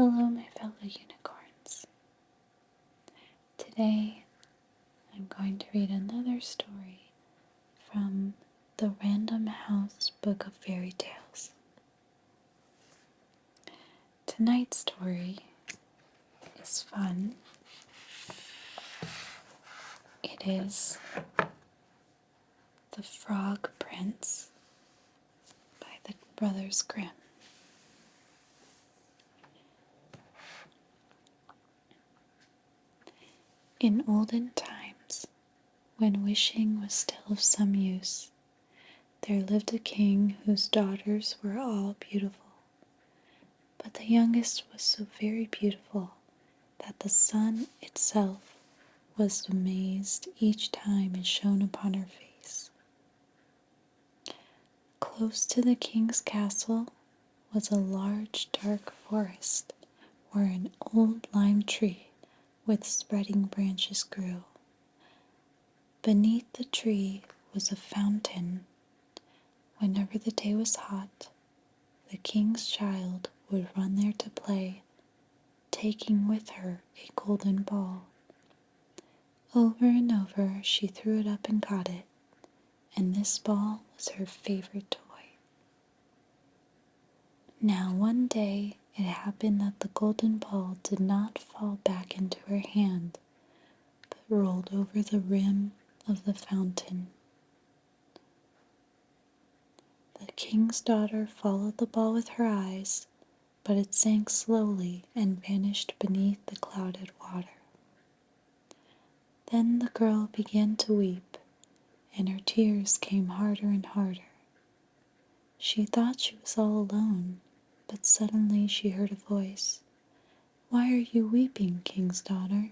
Hello, my fellow unicorns. Today I'm going to read another story from the Random House Book of Fairy Tales. Tonight's story is fun. It is The Frog Prince by the Brothers Grimm. In olden times, when wishing was still of some use, there lived a king whose daughters were all beautiful. But the youngest was so very beautiful that the sun itself was amazed each time it shone upon her face. Close to the king's castle was a large dark forest where an old lime tree with spreading branches grew. Beneath the tree was a fountain. Whenever the day was hot, the king's child would run there to play, taking with her a golden ball. Over and over she threw it up and caught it, and this ball was her favorite toy. Now one day it happened that the golden ball did not fall back into her hand, but rolled over the rim of the fountain. The king's daughter followed the ball with her eyes, but it sank slowly and vanished beneath the clouded water. Then the girl began to weep, and her tears came harder and harder. She thought she was all alone, but suddenly she heard a voice. "Why are you weeping, king's daughter?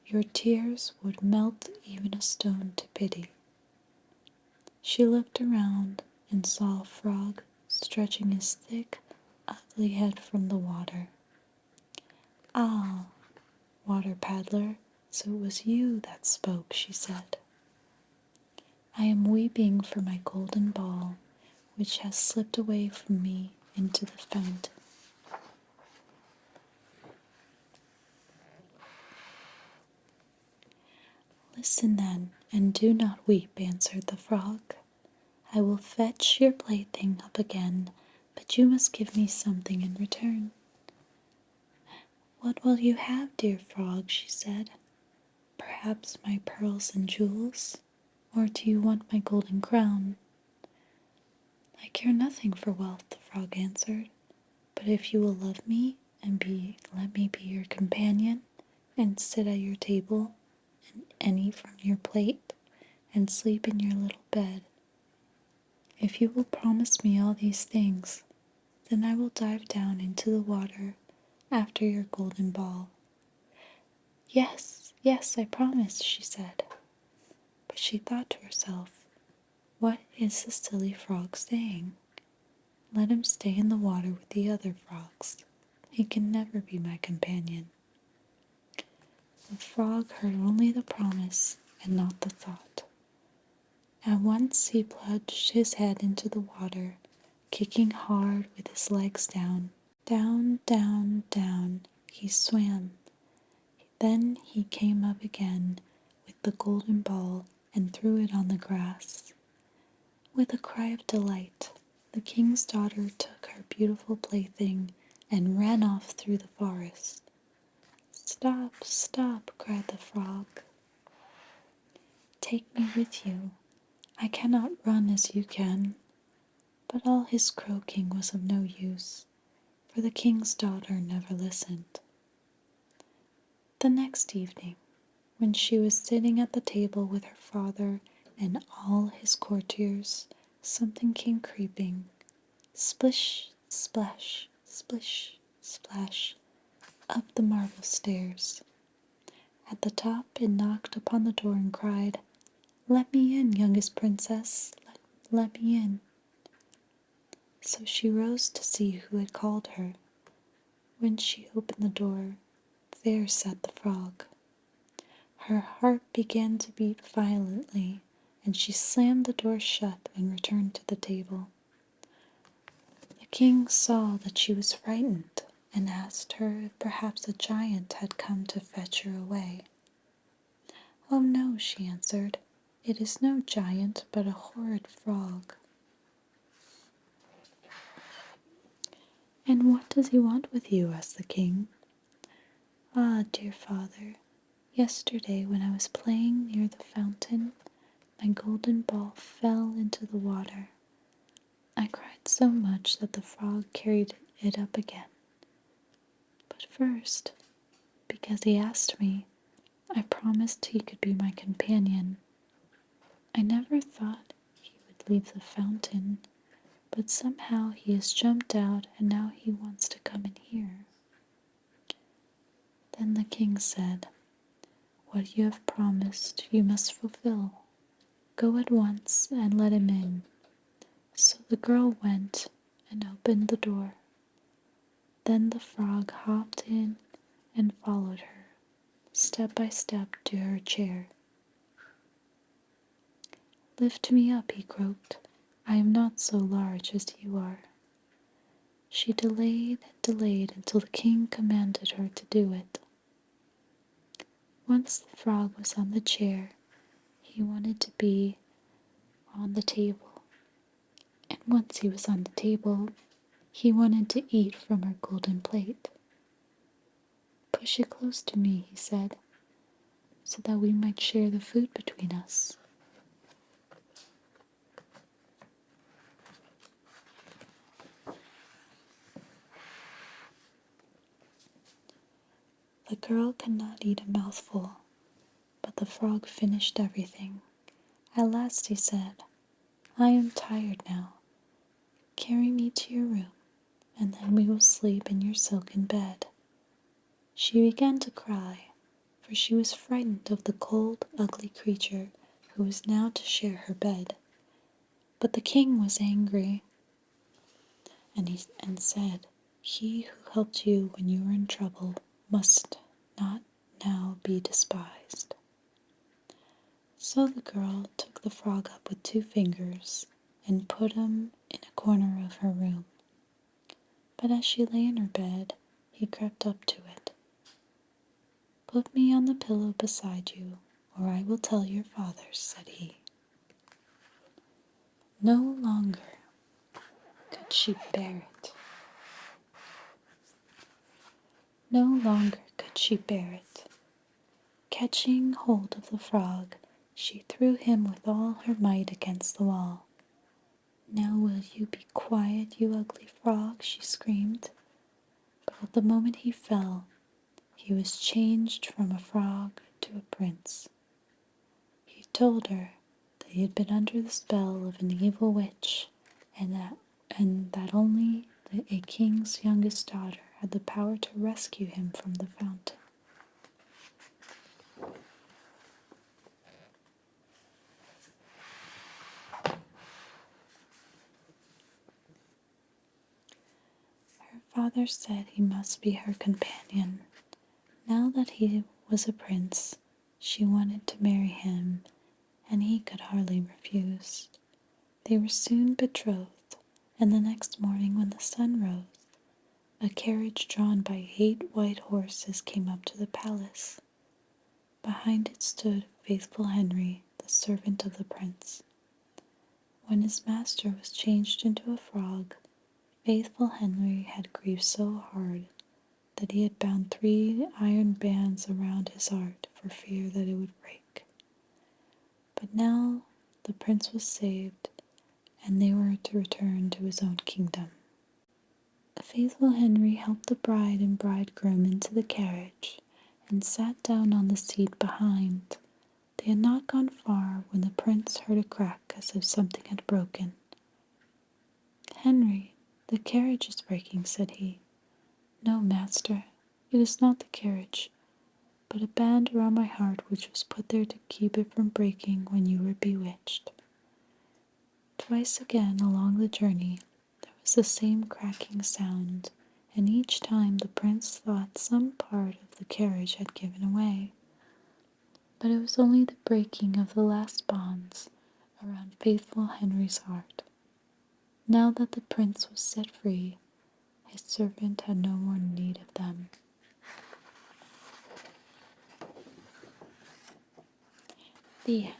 Your tears would melt even a stone to pity." She looked around and saw a frog stretching his thick, ugly head from the water. "Ah, water paddler, so it was you that spoke," she said. "I am weeping for my golden ball, which has slipped away from me into the fountain." "Listen then, and do not weep," answered the frog. "I will fetch your plaything up again, but you must give me something in return." "What will you have, dear frog?" she said. "Perhaps my pearls and jewels? Or do you want my golden crown?" "I care nothing for wealth," the frog answered, "but if you will love me and let me be your companion, and sit at your table, and eat from your plate, and sleep in your little bed. If you will promise me all these things, then I will dive down into the water after your golden ball." "Yes, yes, I promise," she said. But she thought to herself, "What is the silly frog saying? Let him stay in the water with the other frogs. He can never be my companion." The frog heard only the promise and not the thought. At once he plunged his head into the water, kicking hard with his legs down. Down, down, down he swam. Then he came up again with the golden ball and threw it on the grass. With a cry of delight, the king's daughter took her beautiful plaything and ran off through the forest. "Stop, stop," cried the frog. "Take me with you. I cannot run as you can." But all his croaking was of no use, for the king's daughter never listened. The next evening, when she was sitting at the table with her father and all his courtiers, something came creeping. Splish, splash, splish, splash, up the marble stairs. At the top it knocked upon the door and cried, "Let me in, youngest princess, let me in." So she rose to see who had called her. When she opened the door, there sat the frog. Her heart began to beat violently, and she slammed the door shut and returned to the table. The king saw that she was frightened and asked her if perhaps a giant had come to fetch her away. "Oh no," she answered, "it is no giant, but a horrid frog." "And what does he want with you?" asked the king. "Ah, dear father, yesterday when I was playing near the fountain, my golden ball fell into the water. I cried so much that the frog carried it up again. But first, because he asked me, I promised he could be my companion. I never thought he would leave the fountain, but somehow he has jumped out and now he wants to come in here." Then the king said, "What you have promised you must fulfill. Go at once and let him in." So the girl went and opened the door. Then the frog hopped in and followed her, step by step, to her chair. "Lift me up," he croaked. "I am not so large as you are." She delayed and delayed until the king commanded her to do it. Once the frog was on the chair, he wanted to be on the table. And once he was on the table, he wanted to eat from her golden plate. "Push it close to me," he said, "so that we might share the food between us." The girl could not eat a mouthful, but the frog finished everything. At last he said, "I am tired now. Carry me to your room, and then we will sleep in your silken bed." She began to cry, for she was frightened of the cold, ugly creature who was now to share her bed. But the king was angry, and said, "He who helped you when you were in trouble must not now be despised." So the girl took the frog up with 2 fingers and put him in a corner of her room. But as she lay in her bed, he crept up to it. "Put me on the pillow beside you, or I will tell your father," said he. No longer could she bear it. No longer could she bear it. Catching hold of the frog, she threw him with all her might against the wall. "Now will you be quiet, you ugly frog?" she screamed. But at the moment he fell, he was changed from a frog to a prince. He told her that he had been under the spell of an evil witch, and that only a king's youngest daughter had the power to rescue him from the fountain. Her father said he must be her companion. Now that he was a prince, she wanted to marry him, and he could hardly refuse. They were soon betrothed, and the next morning when the sun rose, a carriage drawn by 8 white horses came up to the palace. Behind it stood faithful Henry, the servant of the prince. When his master was changed into a frog, faithful Henry had grieved so hard that he had bound 3 iron bands around his heart for fear that it would break. But now the prince was saved, and they were to return to his own kingdom. Faithful Henry helped the bride and bridegroom into the carriage and sat down on the seat behind. They had not gone far when the prince heard a crack as if something had broken. "Henry, the carriage is breaking," said he. "No, master, it is not the carriage, but a band around my heart which was put there to keep it from breaking when you were bewitched." Twice again along the journey there was the same cracking sound, and each time the prince thought some part of the carriage had given way. But it was only the breaking of the last bonds around faithful Henry's heart. Now that the prince was set free, his servant had no more need of them. The end.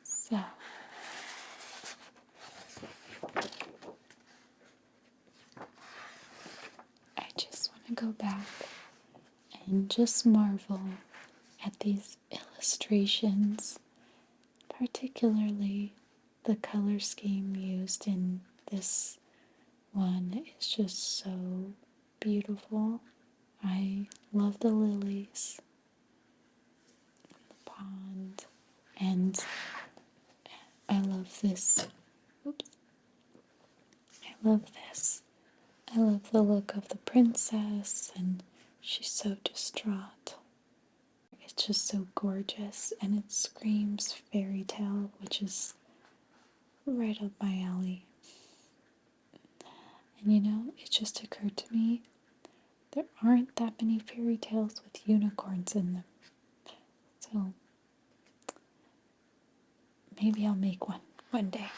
So, I just want to go back and just marvel at these illustrations, particularly the color scheme used in this one is just so beautiful. I love the lilies, the pond, and I love this. Oops. I love this. I love the look of the princess, and she's so distraught. It's just so gorgeous, and it screams fairy tale, which is right up my alley. And you know, it just occurred to me there aren't that many fairy tales with unicorns in them. So maybe I'll make one day.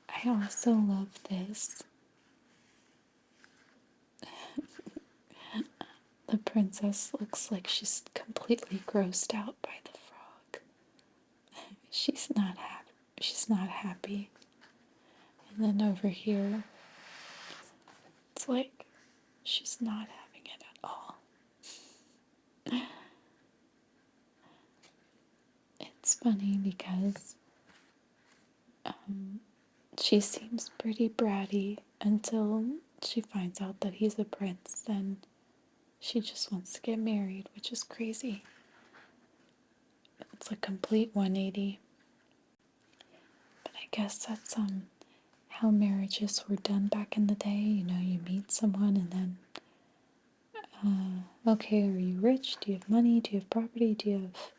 I also love this. The princess looks like she's completely grossed out by the frog. She's not happy. She's not happy. And then over here, it's like she's not having it at all. It's funny because she seems pretty bratty until she finds out that he's a prince. Then she just wants to get married, which is crazy. It's a complete 180. But I guess that's how marriages were done back in the day. You know, you meet someone and then, okay, are you rich? Do you have money? Do you have property? Do you have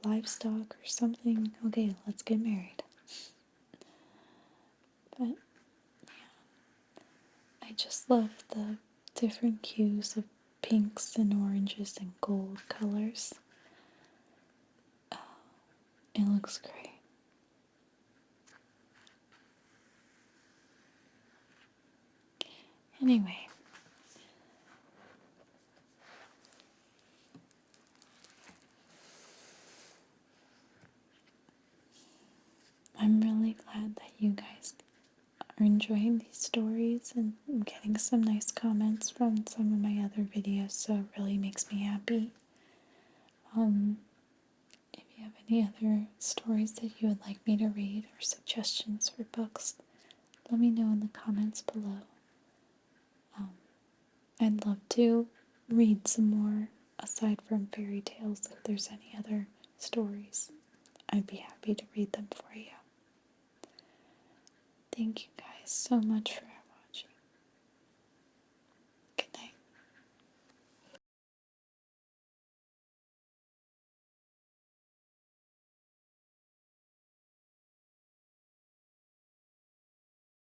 livestock or something? Okay, let's get married. But I just love the different hues of pinks and oranges and gold colors. It looks great. Anyway, I'm really glad that you guys are enjoying these stories, and I'm getting some nice comments from some of my other videos, so it really makes me happy. If you have any other stories that you would like me to read or suggestions for books, let me know in the comments below. I'd love to read some more aside from fairy tales. If there's any other stories, I'd be happy to read them for you. Thank you guys so much for